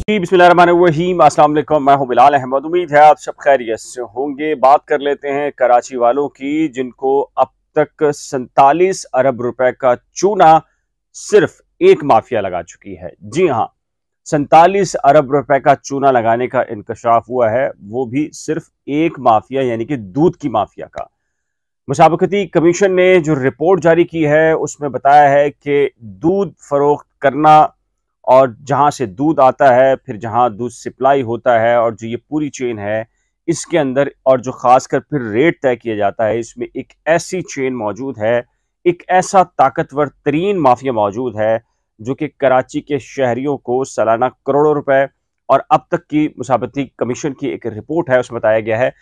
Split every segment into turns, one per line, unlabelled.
जी बिस्मिल्लाहिर्रहमानिर्रहीम, अस्सलाम वालेकुम। मैं हूं बिलाल अहमद। उम्मीद है आप सब खैरियत से होंगे। बात कर लेते हैं कराची वालों की, जिनको अब तक 47 अरब रुपए का चूना सिर्फ एक माफिया लगा चुकी है। जी हां, 47 अरब रुपए का चूना लगाने का इंकशाफ हुआ है, वो भी सिर्फ एक माफिया यानी कि दूध की माफिया का। मुसाबकती कमीशन ने जो रिपोर्ट जारी की है उसमें बताया है कि दूध फरोख्त करना और जहां से दूध आता है, फिर जहां दूध सप्लाई होता है और जो ये पूरी चेन है इसके अंदर, और जो खासकर फिर रेट तय किया जाता है, इसमें एक ऐसी चेन मौजूद है, एक ऐसा ताकतवर तरीन माफिया मौजूद है जो कि कराची के शहरियों को सालाना करोड़ों रुपए, और अब तक की मुसाबकती कमीशन की एक रिपोर्ट है उसमें बताया गया है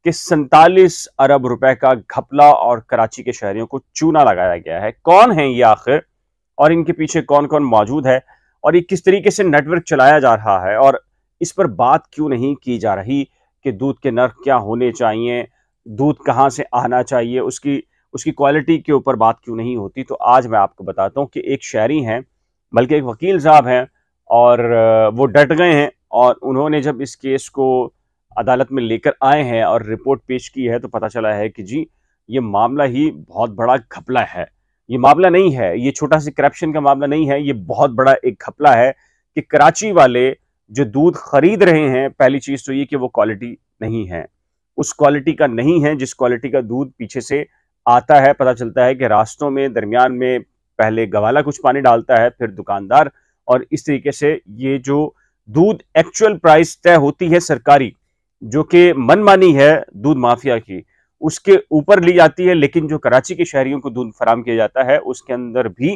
कि 47 अरब रुपए का घपला और कराची के शहरियों को चूना लगाया गया है। कौन है ये आखिर, और इनके पीछे कौन कौन मौजूद है, और ये किस तरीके से नेटवर्क चलाया जा रहा है, और इस पर बात क्यों नहीं की जा रही कि दूध के नर्ख क्या होने चाहिए, दूध कहाँ से आना चाहिए, उसकी उसकी क्वालिटी के ऊपर बात क्यों नहीं होती। तो आज मैं आपको बताता हूँ कि एक शहरी हैं, बल्कि एक वकील साहब हैं, और वो डट गए हैं, और उन्होंने जब इस केस को अदालत में लेकर आए हैं और रिपोर्ट पेश की है तो पता चला है कि जी ये मामला ही बहुत बड़ा घपला है। ये मामला नहीं है, ये छोटा सा करप्शन का मामला नहीं है, ये बहुत बड़ा एक घपला है कि कराची वाले जो दूध खरीद रहे हैं, पहली चीज तो ये कि वो क्वालिटी नहीं है, उस क्वालिटी का नहीं है जिस क्वालिटी का दूध पीछे से आता है। पता चलता है कि रास्तों में दरमियान में पहले गवाला कुछ पानी डालता है, फिर दुकानदार, और इस तरीके से ये जो दूध एक्चुअल प्राइस तय होती है सरकारी, जो कि मनमानी है दूध माफिया की, उसके ऊपर ली जाती है, लेकिन जो कराची के शहरियों को दूध फराम किया जाता है उसके अंदर भी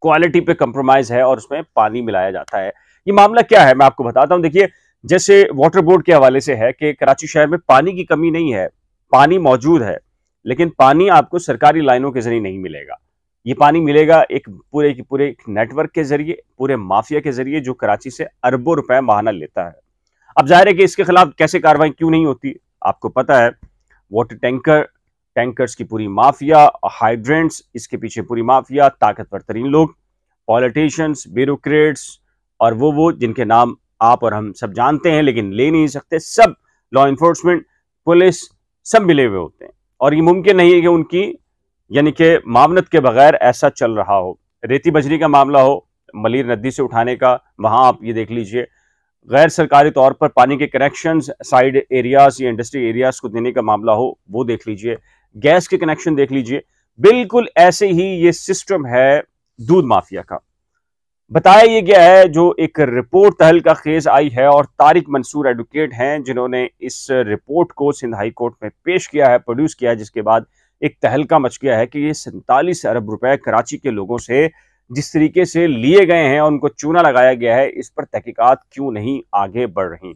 क्वालिटी पे कंप्रोमाइज है और उसमें पानी मिलाया जाता है। ये मामला क्या है मैं आपको बताता हूं। देखिए, जैसे वाटर बोर्ड के हवाले से है कि कराची शहर में पानी की कमी नहीं है, पानी मौजूद है, लेकिन पानी आपको सरकारी लाइनों के जरिए नहीं मिलेगा। ये पानी मिलेगा एक पूरे के पूरे नेटवर्क के जरिए, पूरे माफिया के जरिए, जो कराची से अरबों रुपए माहाना लेता है। अब जाहिर है कि इसके खिलाफ कैसे कार्रवाई क्यों नहीं होती, आपको पता है। वाटर टैंकर्स की पूरी माफिया, हाइड्रेंट्स इसके पीछे पूरी माफिया, ताकतवर तरीन लोग, पॉलिटिशियंस, ब्यूरोक्रेट्स, और वो जिनके नाम आप और हम सब जानते हैं लेकिन ले नहीं सकते, सब लॉ इन्फोर्समेंट, पुलिस, सब मिले हुए होते हैं। और ये मुमकिन नहीं है कि उनकी यानी कि मामनत के बगैर ऐसा चल रहा हो। रेती बजरी का मामला हो, मलिर नदी से उठाने का, वहां आप ये देख लीजिए, गैर सरकारी तौर पर पानी के कनेक्शंस साइड एरियाज या इंडस्ट्री एरियाज को देने का मामला हो, वो देख लीजिए, गैस के कनेक्शन देख लीजिए। बिल्कुल ऐसे ही ये सिस्टम है दूध माफिया का। बताया ये गया है, जो एक रिपोर्ट तहलका खेज आई है, और तारिक मंसूर एडवोकेट हैं जिन्होंने इस रिपोर्ट को सिंध हाई कोर्ट में पेश किया है, प्रोड्यूस किया है, जिसके बाद एक तहलका मच गया है कि ये 47 अरब रुपए कराची के लोगों से जिस तरीके से लिए गए हैं और उनको चूना लगाया गया है, इस पर तहकीकात क्यों नहीं आगे बढ़ रही।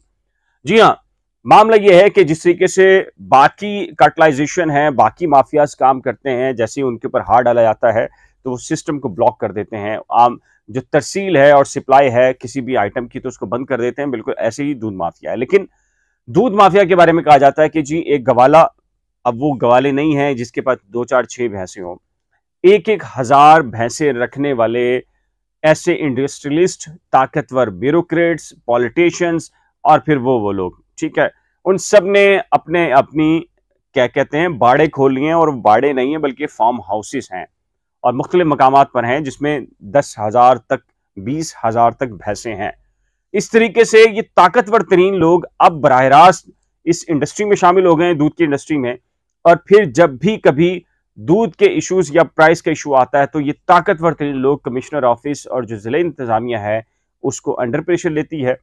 जी हाँ, मामला यह है कि जिस तरीके से बाकी कार्टलाइजेशन है, बाकी माफियाज काम करते हैं, जैसे ही उनके ऊपर हाथ डाला जाता है तो वो सिस्टम को ब्लॉक कर देते हैं। आम जो तरसील है और सप्लाई है किसी भी आइटम की, तो उसको बंद कर देते हैं। बिल्कुल ऐसे ही दूध माफिया है। लेकिन दूध माफिया के बारे में कहा जाता है कि जी एक गवाला, अब वो गवाले नहीं है जिसके पास 2 4 6 भैंसे हों, एक एक हजार भैंसे रखने वाले ऐसे इंडस्ट्रियलिस्ट, ताकतवर ब्यूरोक्रेट्स, पॉलिटिशियंस, और फिर वो लोग, ठीक है, उन सब ने अपने अपनी क्या कहते हैं बाड़े खोल लिए हैं, और बाड़े नहीं है बल्कि फार्म हाउसेस हैं, और मुख्तलिफ मकामात पर हैं, जिसमें 10,000 तक 20,000 तक भैंसे हैं। इस तरीके से ये ताकतवर तरीन लोग अब बराह रास्त इस इंडस्ट्री में शामिल हो गए हैं, दूध की इंडस्ट्री में। और फिर जब भी कभी दूध के इश्यूज या प्राइस का इशू आता है तो ये ताकतवर तरीन लोग कमिश्नर ऑफिस और जो जिले इंतजामिया है उसको अंडर प्रेशर लेती है,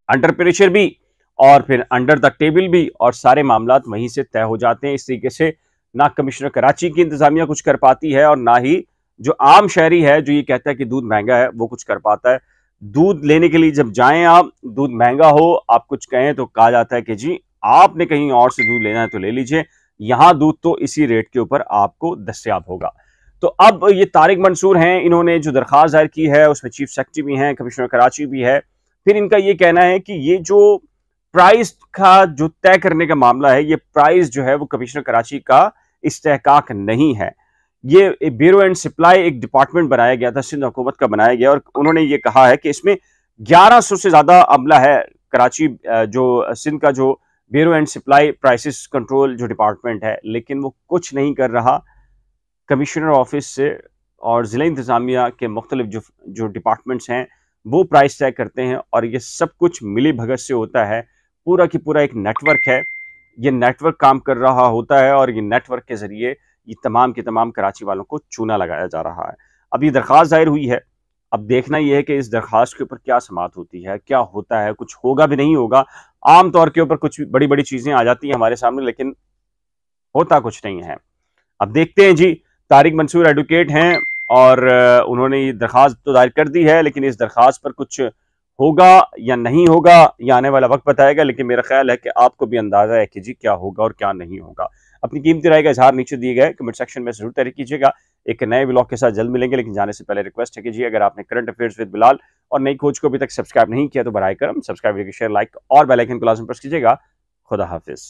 अंडर प्रेशर भी और फिर अंडर द टेबल भी, और सारे मामला वहीं से तय हो जाते हैं। इस तरीके से ना कमिश्नर कराची की इंतजामिया कुछ कर पाती है, और ना ही जो आम शहरी है जो ये कहता है कि दूध महंगा है वो कुछ कर पाता है। दूध लेने के लिए जब जाएं आप, दूध महंगा हो, आप कुछ कहें तो कहा जाता है कि जी आपने कहीं और से दूध लेना है तो ले लीजिए, यहां दूध तो इसी रेट के ऊपर आपको दस्तयाब होगा। तो अब ये तारिक मंसूर हैं, इन्होंने जो दरखास्त दायर की है उसमें चीफ सेक्रेटरी भी हैं, कमिश्नर कराची भी है। फिर इनका ये कहना है कि ये जो प्राइस का जो तय करने का मामला है, ये प्राइस जो है वो कमिश्नर कराची का इस्तेहकाक नहीं है। ये ब्यूरो एंड सप्लाई एक डिपार्टमेंट बनाया गया था, सिंध हुकूमत का बनाया गया, और उन्होंने ये कहा है कि इसमें 1100 से ज्यादा अमला है। कराची जो सिंध का जो bureau and supply prices control जो डिपार्टमेंट है, लेकिन वो कुछ नहीं कर रहा। कमिश्नर ऑफिस से और ज़िला इंतज़ामिया के मुख्तलिफ जो डिपार्टमेंट्स हैं वो प्राइस तय करते हैं, और ये सब कुछ मिली भगत से होता है। पूरा की पूरा एक नेटवर्क है, ये नेटवर्क काम कर रहा होता है, और ये नेटवर्क के ज़रिए ये तमाम के तमाम कराची वालों को चूना लगाया जा रहा है। अब ये दरख्वास्त दायर हुई है, अब देखना ये है कि इस दरख्वास्त के ऊपर क्या समाअत होती है, क्या होता है, कुछ होगा भी नहीं होगा। आम तौर के ऊपर कुछ बड़ी बड़ी चीज़ें आ जाती हैं हमारे सामने, लेकिन होता कुछ नहीं है। अब देखते हैं जी। तारिक मंसूर एडवोकेट हैं, और उन्होंने ये दरख्वास्त तो दायर कर दी है, लेकिन इस दरख्वास्त पर कुछ होगा या नहीं होगा ये आने वाला वक्त बताएगा। लेकिन मेरा ख्याल है कि आपको भी अंदाजा है कि जी क्या होगा और क्या नहीं होगा। अपनी कीमती राय का इजहार नीचे दिए गए कमेंट सेक्शन में जरूर तहरीर कीजिएगा। एक नए ब्लॉग के साथ जल्द मिलेंगे, लेकिन जाने से पहले रिक्वेस्ट है कि जी अगर आपने करंट अफेयर्स विद बिलाल और नई खोज को अभी तक सब्सक्राइब नहीं किया तो बराए करम सब्सक्राइब, शेयर, लाइक और बेल आइकन को लाजमी प्रेस कीजिएगा। खुदा हाफिज।